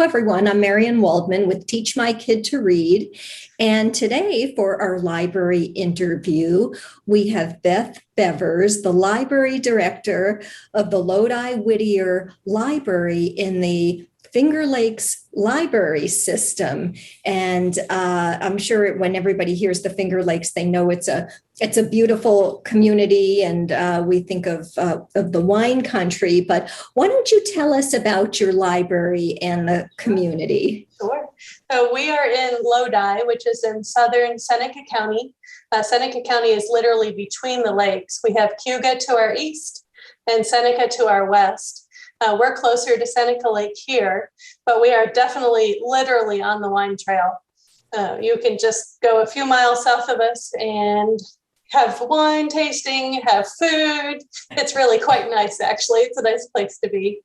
everyone. I'm Marian Waldman with Teach My Kid to Read. And today for our library interview, we have Beth Bevars, the library director of the Lodi Whittier Library in the Finger Lakes Library System. And I'm sure when everybody hears the Finger Lakes, they know it's a beautiful community, and we think of the wine country. But why don't you tell us about your library and the community? Sure. So we are in Lodi, which is in southern Seneca County. Seneca County is literally between the lakes. We have Cayuga to our east and Seneca to our west. We're closer to Seneca Lake here, but we are definitely literally on the wine trail. You can just go a few miles south of us and have wine tasting, have food. It's really quite nice, actually. It's a nice place to be.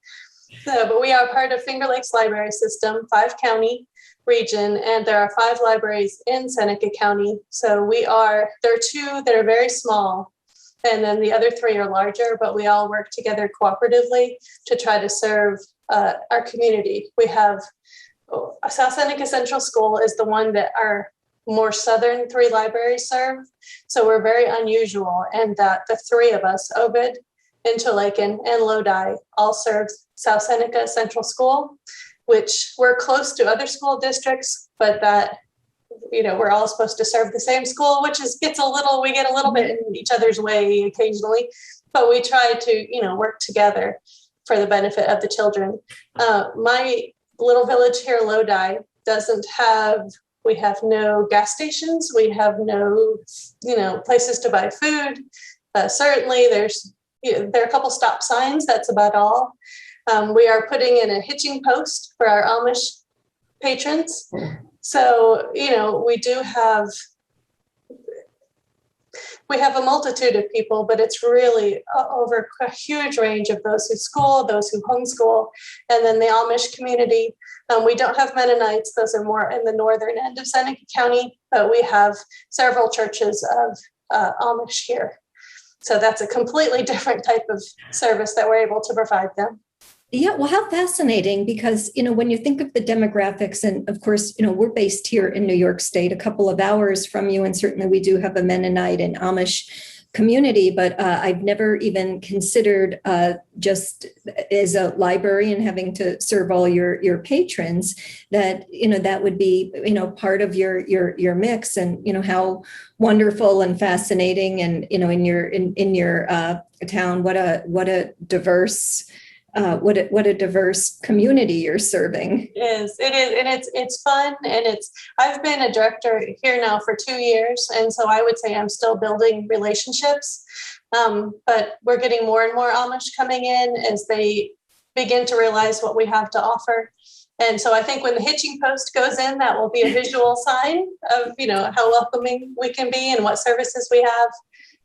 But we are part of Finger Lakes Library System, 5-county region, and there are 5 libraries in Seneca County. So there are 2 that are very small, and then the other 3 are larger, but we all work together cooperatively to try to serve our community. We have South Seneca Central School is the one that our more southern 3 libraries serve. So we're very unusual in that the 3 of us, Obed, Interlaken, and Lodi, all serve South Seneca Central School, which we're close to other school districts, but that, we're all supposed to serve the same school, which we get a little bit in each other's way occasionally, but we try to, work together for the benefit of the children. My little village here, Lodi, we have no gas stations. We have no, places to buy food. Certainly there are a couple stop signs. That's about all. We are putting in a hitching post for our Amish patrons. So, we have a multitude of people, but it's really over a huge range of those who school, those who homeschool, and then the Amish community. We don't have Mennonites. Those are more in the northern end of Seneca County, but we have several churches of Amish here. So that's a completely different type of service that we're able to provide them. Yeah, well, how fascinating, because, when you think of the demographics, and of course, we're based here in New York State, a couple of hours from you, and certainly we do have a Mennonite and Amish community, but I've never even considered just as a librarian having to serve all your patrons that, that would be, part of your mix, and, how wonderful and fascinating, and, in your town, what a diverse what a diverse community you're serving. It is, and it's fun, and I've been a director here now for 2 years, and so I would say I'm still building relationships, but we're getting more and more Amish coming in as they begin to realize what we have to offer. And so I think when the hitching post goes in, that will be a visual sign of, how welcoming we can be and what services we have.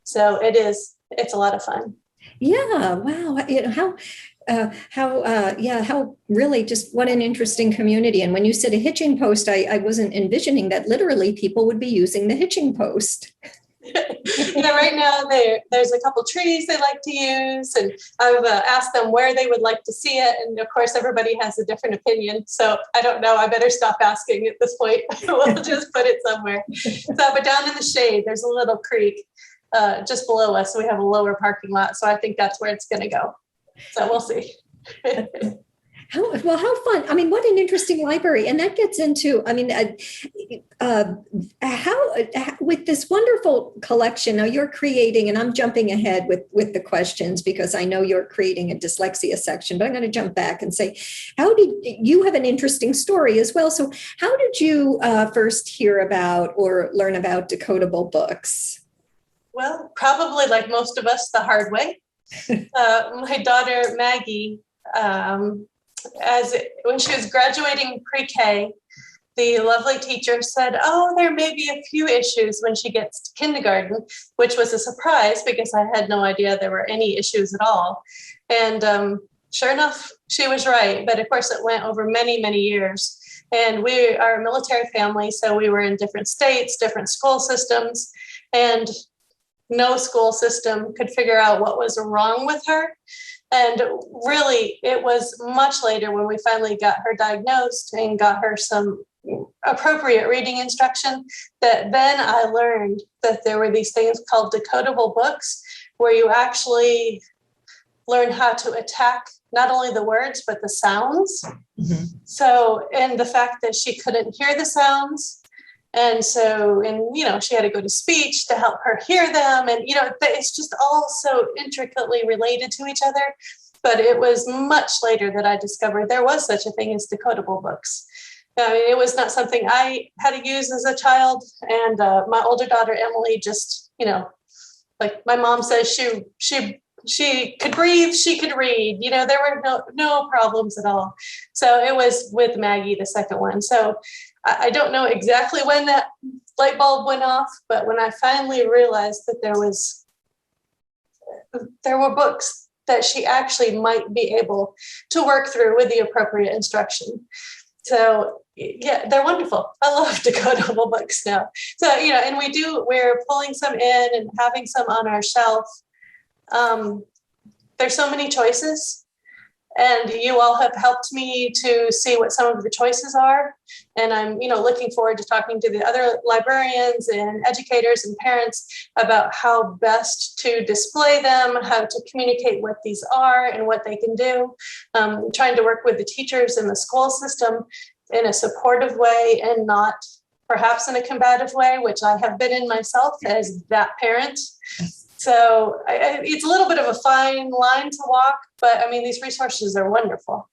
So it's a lot of fun. Yeah. Wow. How really just what an interesting community. And when you said a hitching post, I wasn't envisioning that literally people would be using the hitching post. Right now there's a couple trees they like to use, and I've asked them where they would like to see it. And of course, everybody has a different opinion. So I don't know. I better stop asking at this point. We'll just put it somewhere. But down in the shade, there's a little creek just below us. So we have a lower parking lot. So I think that's where it's going to go. So we'll see. How fun. I mean, what an interesting library. And that gets into, how with this wonderful collection, now you're creating, and I'm jumping ahead with the questions because I know you're creating a dyslexia section, but I'm going to jump back and say, how did you have an interesting story as well? So how did you first hear about or learn about Decodable Books? Well, probably like most of us, the hard way. My daughter, Maggie, when she was graduating pre-K, the lovely teacher said, there may be a few issues when she gets to kindergarten, which was a surprise because I had no idea there were any issues at all. And sure enough, she was right. But of course, it went over many, many years. And we are a military family, so we were in different states, different school systems, and no school system could figure out what was wrong with her. And really, it was much later when we finally got her diagnosed and got her some appropriate reading instruction that then I learned that there were these things called decodable books where you actually learn how to attack not only the words, but the sounds. Mm-hmm. So, and the fact that she couldn't hear the sounds. And so, she had to go to speech to help her hear them. And, it's just all so intricately related to each other. But it was much later that I discovered there was such a thing as decodable books. I mean, it was not something I had to use as a child. And my older daughter, Emily, just, like my mom says, she could breathe, she could read, there were no problems at all. So it was with Maggie, the second one. So I don't know exactly when that light bulb went off, but when I finally realized that there were books that she actually might be able to work through with the appropriate instruction. So yeah, they're wonderful. I love decodable books now. So, and we're pulling some in and having some on our shelf. There's so many choices, and you all have helped me to see what some of the choices are. And I'm, looking forward to talking to the other librarians and educators and parents about how best to display them, how to communicate what these are and what they can do. Trying to work with the teachers in the school system in a supportive way and not perhaps in a combative way, which I have been in myself as that parent. So it's a little bit of a fine line to walk, but I mean, these resources are wonderful.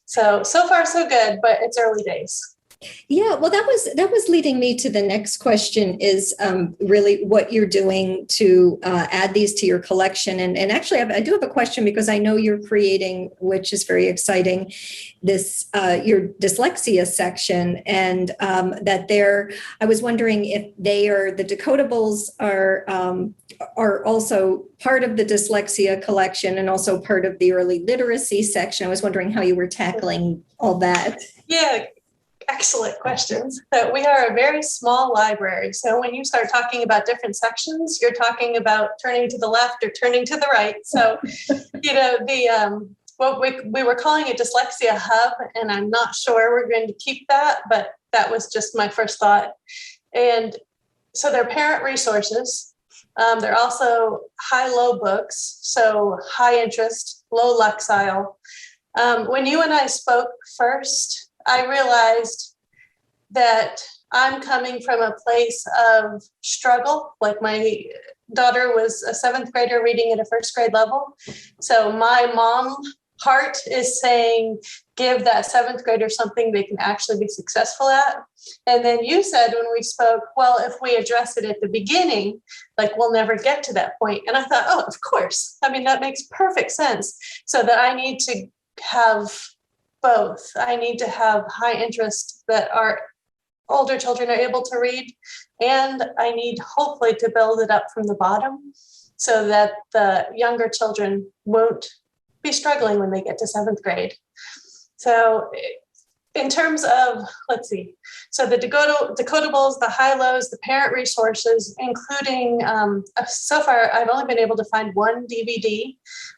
So far so good, but it's early days. Yeah, well, that was leading me to the next question is really what you're doing to add these to your collection. And actually, I do have a question because I know you're creating, which is very exciting, this your dyslexia section, and I was wondering if the decodables are also part of the dyslexia collection and also part of the early literacy section. I was wondering how you were tackling all that. Yeah. Excellent questions. So we are a very small library. So when you start talking about different sections, you're talking about turning to the left or turning to the right. So, what we were calling it Dyslexia Hub, and I'm not sure we're going to keep that, but that was just my first thought. And so they're parent resources. They're also high-low books, so high interest, low Lexile. When you and I spoke first, I realized that I'm coming from a place of struggle. Like my daughter was a 7th grader reading at a 1st grade level. So my mom heart is saying, give that 7th grader something they can actually be successful at. And then you said when we spoke, well, if we address it at the beginning, like we'll never get to that point. And I thought, oh, of course. I mean, that makes perfect sense. So that I need to have both. I need to have high interest that our older children are able to read, and I need hopefully to build it up from the bottom so that the younger children won't be struggling when they get to 7th grade. So in terms of, let's see, so the decodables, the high-lows, the parent resources, including, so far I've only been able to find one DVD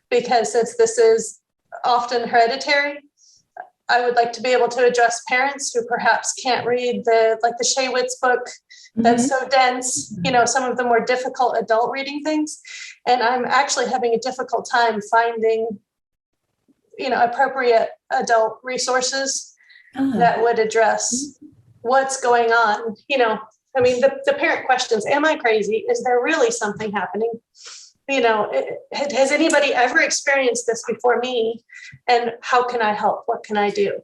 because since this is often hereditary, I would like to be able to address parents who perhaps can't read the Shaywitz book that's so dense, some of the more difficult adult reading things. And I'm actually having a difficult time finding, appropriate adult resources that would address what's going on. I mean, the parent questions, am I crazy? Is there really something happening? Has anybody ever experienced this before me? And how can I help? What can I do?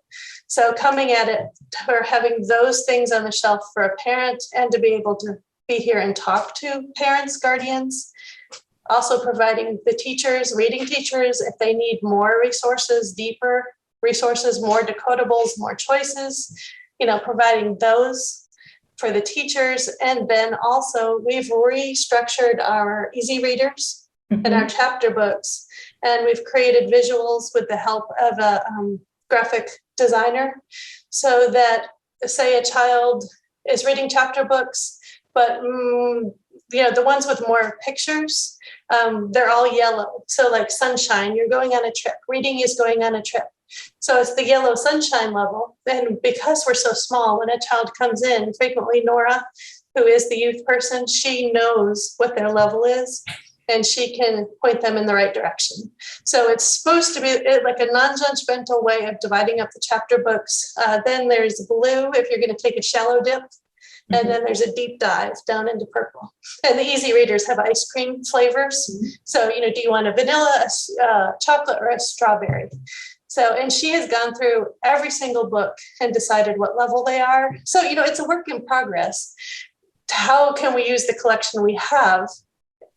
So coming at it for having those things on the shelf for a parent and to be able to be here and talk to parents, guardians, also providing the teachers, reading teachers, if they need more resources, deeper resources, more decodables, more choices, providing those for the teachers. And then also we've restructured our easy readers and our chapter books. And we've created visuals with the help of a graphic designer so that, say, a child is reading chapter books, but the ones with more pictures, they're all yellow. So like sunshine, you're going on a trip. Reading is going on a trip. So it's the yellow sunshine level. And because we're so small, when a child comes in, frequently Nora, who is the youth person, she knows what their level is, and she can point them in the right direction. So it's supposed to be like a non-judgmental way of dividing up the chapter books. Then there's blue if you're going to take a shallow dip. And then there's a deep dive down into purple. And the easy readers have ice cream flavors. So, do you want a vanilla, a chocolate, or a strawberry? So, and she has gone through every single book and decided what level they are. So, it's a work in progress. How can we use the collection we have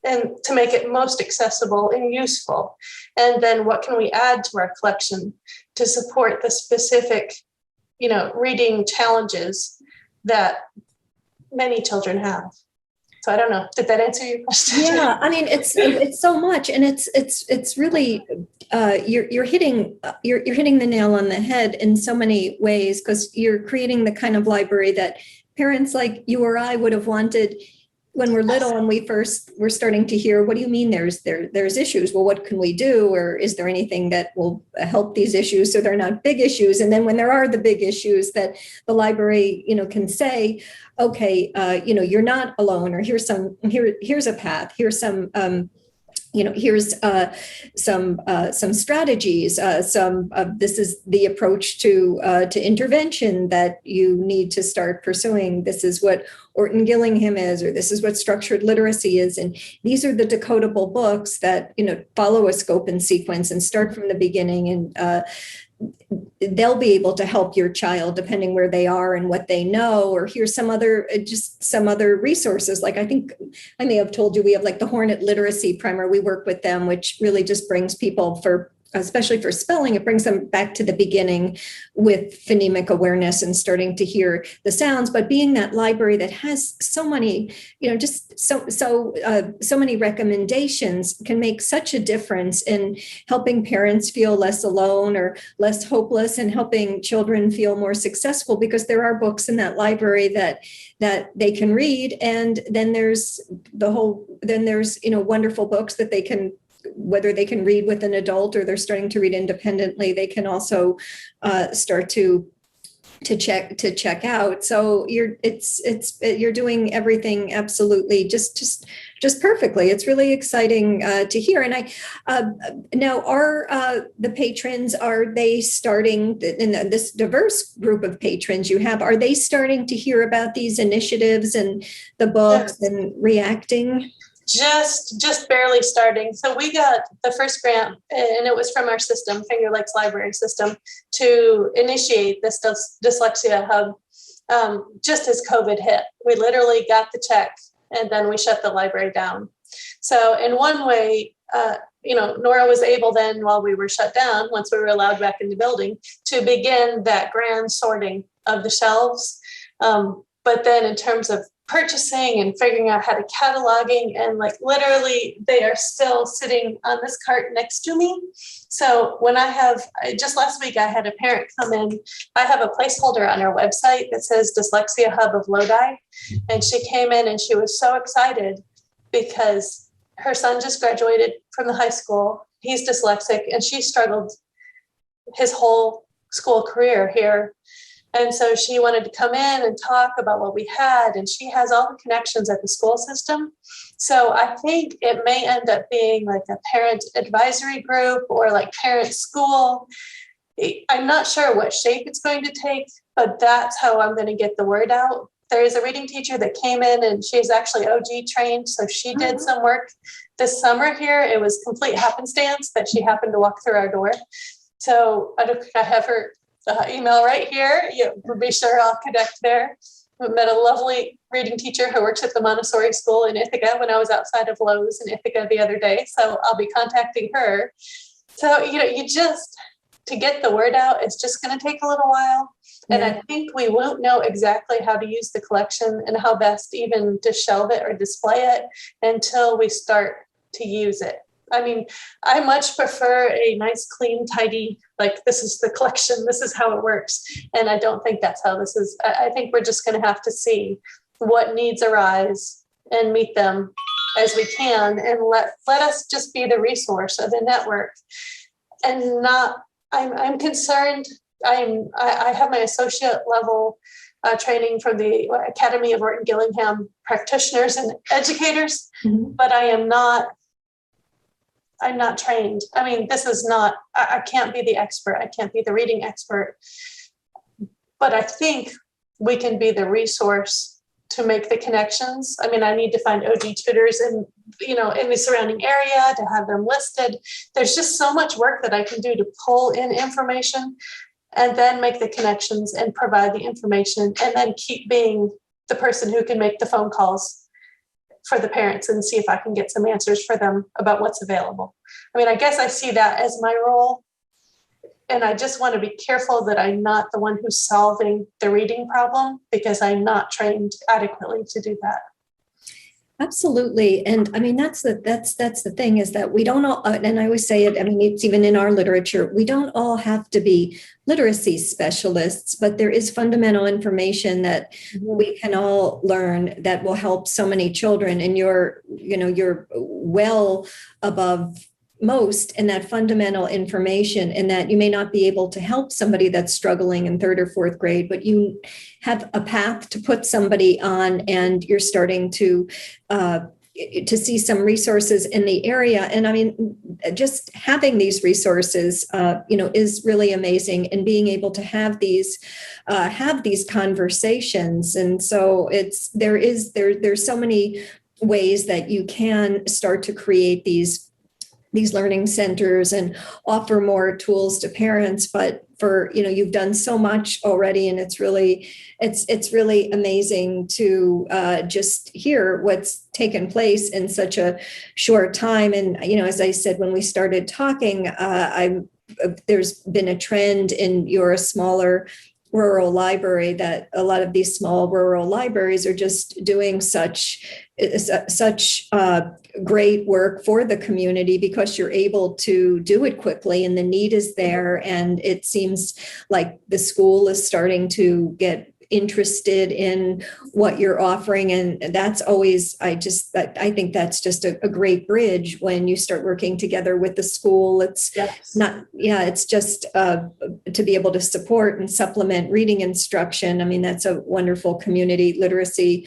and to make it most accessible and useful? And then what can we add to our collection to support the specific, reading challenges that many children have? So I don't know. Did that answer your question? Yeah, I mean, it's so much, and it's really you're hitting the nail on the head in so many ways, because you're creating the kind of library that parents like you or I would have wanted when we're little and we first were starting to hear, what do you mean there's issues? Well, what can we do? Or is there anything that will help these issues so they're not big issues? And then when there are the big issues, that the library, can say, okay, you're not alone, or here's a path, here's some here's some strategies, this is the approach to intervention that you need to start pursuing. This is what Orton Gillingham is, or this is what structured literacy is. And these are the decodable books that, follow a scope and sequence and start from the beginning. And they'll be able to help your child depending where they are and what they know. Or here's some other resources. Like, I think I may have told you, we have like the Hornet Literacy Primer. We work with them, which really just brings people, especially for spelling, it brings them back to the beginning with phonemic awareness and starting to hear the sounds. But being that library that has so many, just so many recommendations, can make such a difference in helping parents feel less alone or less hopeless, and helping children feel more successful, because there are books in that library that they can read. And then there's wonderful books that they can, whether they can read with an adult or they're starting to read independently, they can also start to check out. So you're doing everything absolutely just perfectly. It's really exciting to hear. And now are the patrons, are they starting, in this diverse group of patrons you have, are they starting to hear about these initiatives and the books and reacting? Just barely starting. So we got the first grant, and it was from our system, Finger Lakes Library System, to initiate this Dyslexia Hub just as COVID hit. We literally got the check, and then we shut the library down. So in one way, Nora was able then, while we were shut down, once we were allowed back in the building, to begin that grand sorting of the shelves. But then in terms of purchasing and figuring out how to cataloging, and like literally they are still sitting on this cart next to me. So when just last week I had a parent come in. I have a placeholder on our website that says Dyslexia Hub of Lodi, and she came in and she was so excited because her son just graduated from the high school. He's dyslexic, and she struggled his whole school career here. And so she wanted to come in and talk about what we had, and she has all the connections at the school system. So I think it may end up being like a parent advisory group or like parent school. I'm not sure what shape it's going to take, but that's how I'm going to get the word out. There is a reading teacher that came in, and she's actually OG trained. So she did some work this summer here. It was complete happenstance that she happened to walk through our door. So I have her email right here. We'll be sure I'll connect there. I met a lovely reading teacher who works at the Montessori school in Ithaca when I was outside of Lowe's in Ithaca the other day. So I'll be contacting her. So, you just, to get the word out, it's just going to take a little while. And I think we won't know exactly how to use the collection and how best even to shelve it or display it until we start to use it. I mean, I much prefer a nice, clean, tidy, like this is the collection, this is how it works. And I don't think that's how this is. I think we're just going to have to see what needs arise and meet them as we can, and let us just be the resource of the network. And not, I'm concerned. I have my associate level training from the Academy of Orton Gillingham practitioners and educators, but I'm not trained. I mean, this is not, I can't be the expert. I can't be the reading expert, but I think we can be the resource to make the connections. I mean, I need to find OG tutors in the surrounding area, to have them listed. There's just so much work that I can do to pull in information and then make the connections and provide the information, and then keep being the person who can make the phone calls for the parents and see if I can get some answers for them about what's available. I mean, I guess I see that as my role. And I just want to be careful that I'm not the one who's solving the reading problem, because I'm not trained adequately to do that. Absolutely. And I mean, that's the thing, is that we don't all, and I always say it, I mean, it's even in our literature, we don't all have to be literacy specialists, but there is fundamental information that we can all learn that will help so many children. And you're well above most in that fundamental information, and that you may not be able to help somebody that's struggling in third or fourth grade, but you have a path to put somebody on, and you're starting to see some resources in the area. And I mean, just having these resources, is really amazing, and being able to have these conversations. And so there's so many ways that you can start to create these learning centers and offer more tools to parents. But you've done so much already, and it's really amazing to just hear what's taken place in such a short time. And as I said when we started talking, there's been a trend in your smaller rural library, that a lot of these small rural libraries are just doing such great work for the community, because you're able to do it quickly and the need is there. And it seems like the school is starting to get interested in what you're offering. And that's always, I think that's just a great bridge when you start working together with the school. It's it's just to be able to support and supplement reading instruction. I mean, that's a wonderful community literacy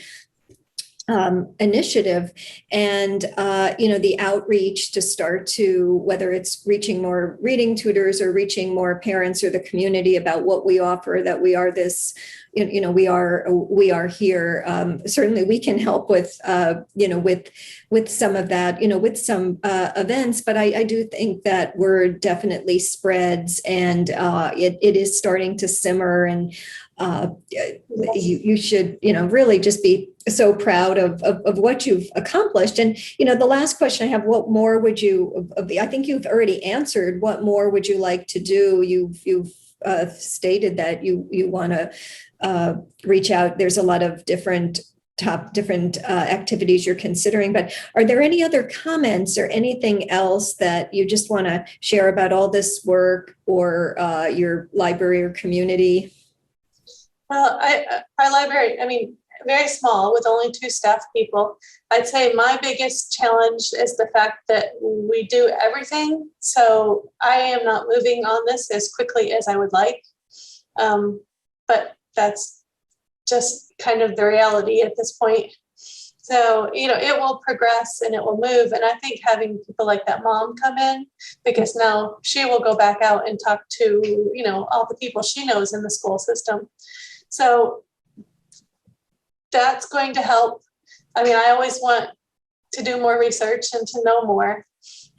initiative. And the outreach to start to, whether it's reaching more reading tutors or reaching more parents or the community about what we offer, that we are this, we are here. Certainly we can help with some of that, with some events, but I do think that word definitely spreads, and it is starting to simmer. And you should, really just be so proud of what you've accomplished. And, the last question I have, what more would you, I think you've already answered, what more would you like to do? You've stated that you want to reach out. There's a lot of different activities you're considering, but are there any other comments or anything else that you just want to share about all this work, or your library or community? Well, our library, very small with only 2 staff people. I'd say my biggest challenge is the fact that we do everything. So I am not moving on this as quickly as I would like. But that's just kind of the reality at this point. So, it will progress and it will move. And I think having people like that mom come in, because now she will go back out and talk to, all the people she knows in the school system. So that's going to help. I always want to do more research and to know more.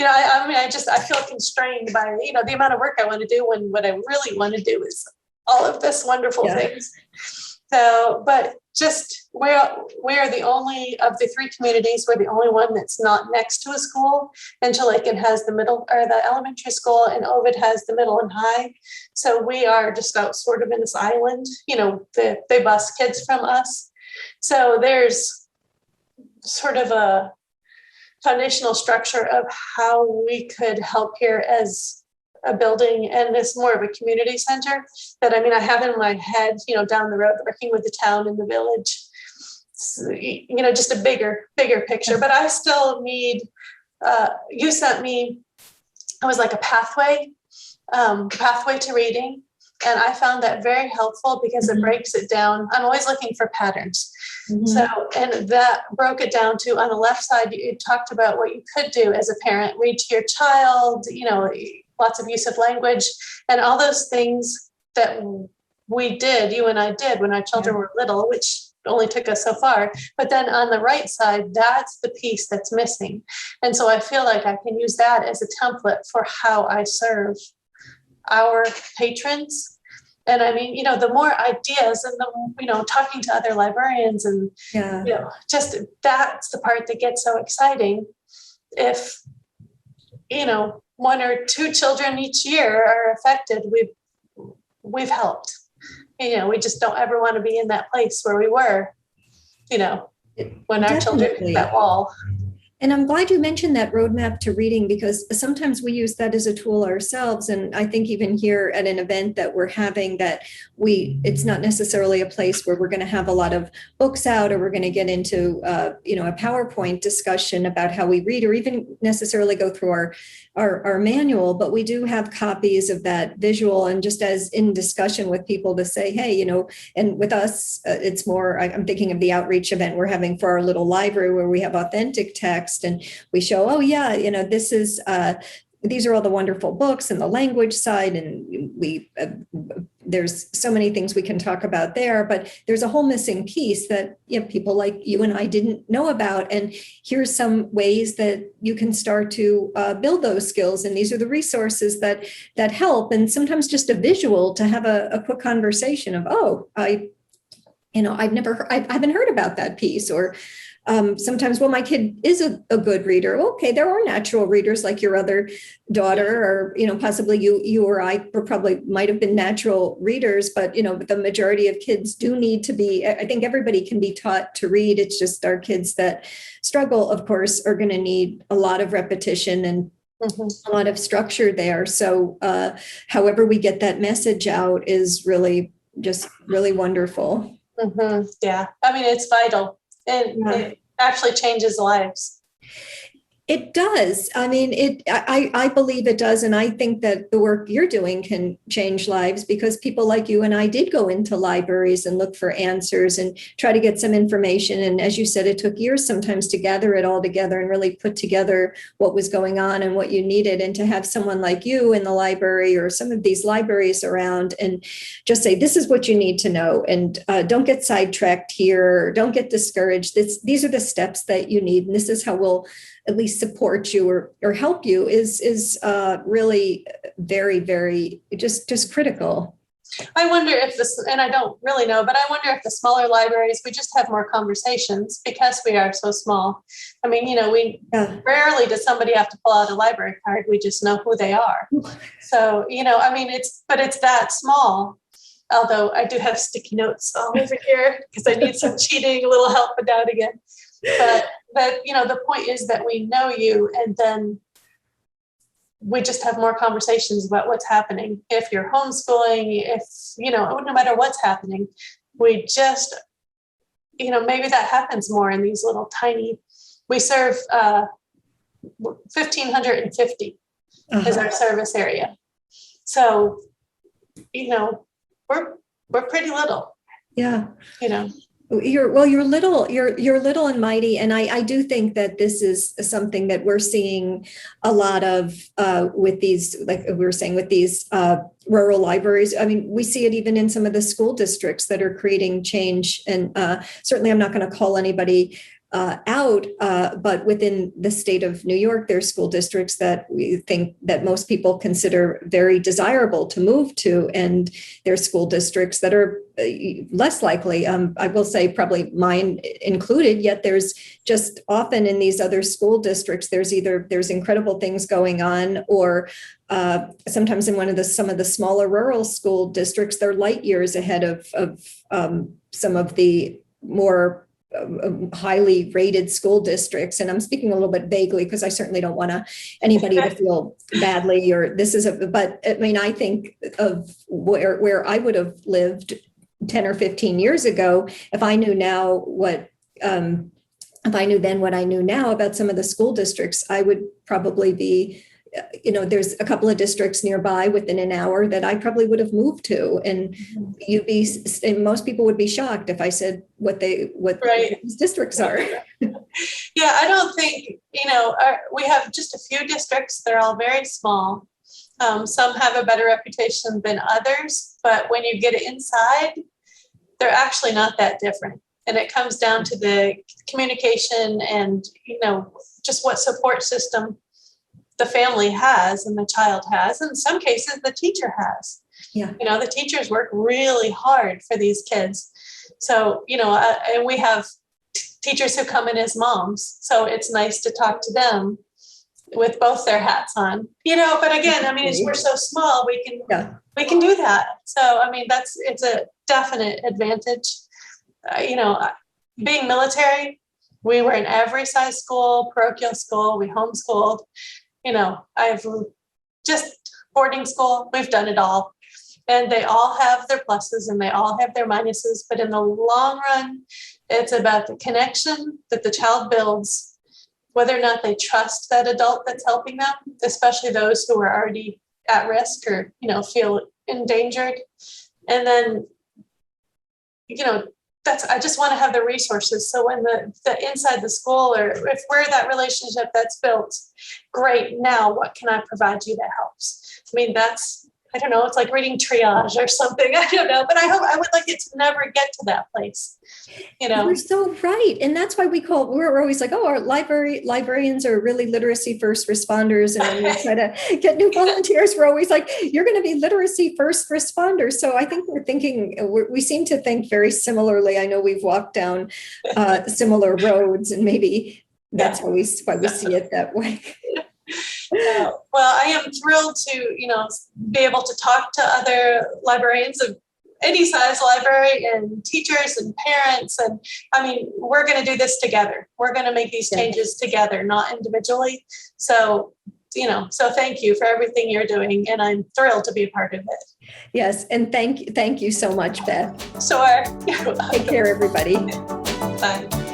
I feel constrained by, the amount of work I want to do, when what I really want to do is all of this wonderful things. So, but just we are the only of the 3 communities, we're the only one that's not next to a school. Angelican has the middle, or the elementary school, and Ovid has the middle and high. So we are just out sort of in this island, they bus kids from us. So there's sort of a foundational structure of how we could help here as a building, and it's more of a community center that I have in my head, down the road, working with the town and the village. just a bigger picture. But I still need, you sent me, it was like a pathway to reading. And I found that very helpful because it breaks it down. I'm always looking for patterns. So, and that broke it down to, on the left side, you talked about what you could do as a parent, read to your child, lots of use of language and all those things that we did, you and I did when our children were little, which only took us so far. But then on the right side, that's the piece that's missing. And so I feel like I can use that as a template for how I serve our patrons. And I mean, the more ideas and the, talking to other librarians and, just that's the part that gets so exciting. If, one or two children each year are affected, we've helped. We just don't ever want to be in that place where we were, when our children hit that wall. And I'm glad you mentioned that roadmap to reading, because sometimes we use that as a tool ourselves. And I think even here at an event that we're having, that it's not necessarily a place where we're going to have a lot of books out, or we're going to get into, a PowerPoint discussion about how we read, or even necessarily go through our manual, but we do have copies of that visual, and just as in discussion with people to say, hey, and with us, it's more, I'm thinking of the outreach event we're having for our little library where we have authentic text, and we show, this is, these are all the wonderful books and the language side. And there's so many things we can talk about there, but there's a whole missing piece that people like you and I didn't know about. And here's some ways that you can start to build those skills. And these are the resources that help. And sometimes just a visual to have a quick conversation of, I haven't heard about that piece. Or sometimes, my kid is a good reader. Okay, there are natural readers like your other daughter, or, possibly you or I probably might have been natural readers, but, the majority of kids do need to be, I think everybody can be taught to read. It's just our kids that struggle, of course, are going to need a lot of repetition and a lot of structure there. So however we get that message out is really wonderful. Yeah, I mean, it's vital. And it actually changes lives. It does. I mean, I believe it does. And I think that the work you're doing can change lives, because people like you and I did go into libraries and look for answers and try to get some information. And as you said, it took years sometimes to gather it all together and really put together what was going on and what you needed. And to have someone like you in the library, or some of these libraries around, and just say, this is what you need to know. And don't get sidetracked here. Don't get discouraged. These are the steps that you need. And this is how we'll at least support you or help you is really very, very just critical. I wonder if and I don't really know, but I wonder if the smaller libraries, we just have more conversations because we are so small. I mean, rarely does somebody have to pull out a library card. We just know who they are. So, I mean, it's that small. Although I do have sticky notes all over here because I need some cheating, a little help now and again. But the point is that we know you, and then we just have more conversations about what's happening. If you're homeschooling, no matter what's happening, we just, maybe that happens more in these little tiny, we serve 1,550 is our service area. So, we're pretty little. Yeah. You're little and mighty. And I do think that this is something that we're seeing a lot of with these, like we were saying, with these rural libraries. I mean, we see it even in some of the school districts that are creating change. And certainly I'm not going to call anybody out, but within the state of New York, there's school districts that we think that most people consider very desirable to move to, and there's school districts that are less likely. I will say probably mine included, yet there's just often in these other school districts, there's incredible things going on, or sometimes in some of the smaller rural school districts, they're light years ahead of some of the more highly rated school districts. And I'm speaking a little bit vaguely because I certainly don't want anybody to feel badly, or but I mean, I think of where I would have lived 10 or 15 years ago, if I knew now what if I knew then what I knew now about some of the school districts, I would probably be, there's a couple of districts nearby within an hour that I probably would have moved to. And and most people would be shocked if I said what these districts are. Yeah, I don't think, we have just a few districts. They're all very small. Some have a better reputation than others, but when you get inside, they're actually not that different. And it comes down to the communication and, just what support system the family has and the child has. And in some cases, the teacher has. Yeah. The teachers work really hard for these kids. So, and we have teachers who come in as moms. So it's nice to talk to them with both their hats on, but again, as we're so small, we can do that. So, it's a definite advantage. Being military, we were in every size school, parochial school, we homeschooled, I've just boarding school, we've done it all. And they all have their pluses and they all have their minuses, but in the long run, it's about the connection that the child builds, whether or not they trust that adult that's helping them, especially those who are already at risk or, feel endangered. And then, I just want to have the resources. So when the inside the school, or if we're that relationship that's built, great. Now, what can I provide you that helps? I don't know. It's like reading triage or something. I don't know, but I would like it to never get to that place. You're so right. And that's why we're always like, our librarians are really literacy first responders. And when we try to get new volunteers, we're always like, you're going to be literacy first responders. So I think we seem to think very similarly. I know we've walked down similar roads, and maybe that's why we see it that way. Well, I am thrilled to, be able to talk to other librarians of any size library and teachers and parents. And we're going to do this together. We're going to make these changes together, not individually. So, so thank you for everything you're doing. And I'm thrilled to be a part of it. Yes. And thank you so much, Beth. Sure. Take care, everybody. Bye.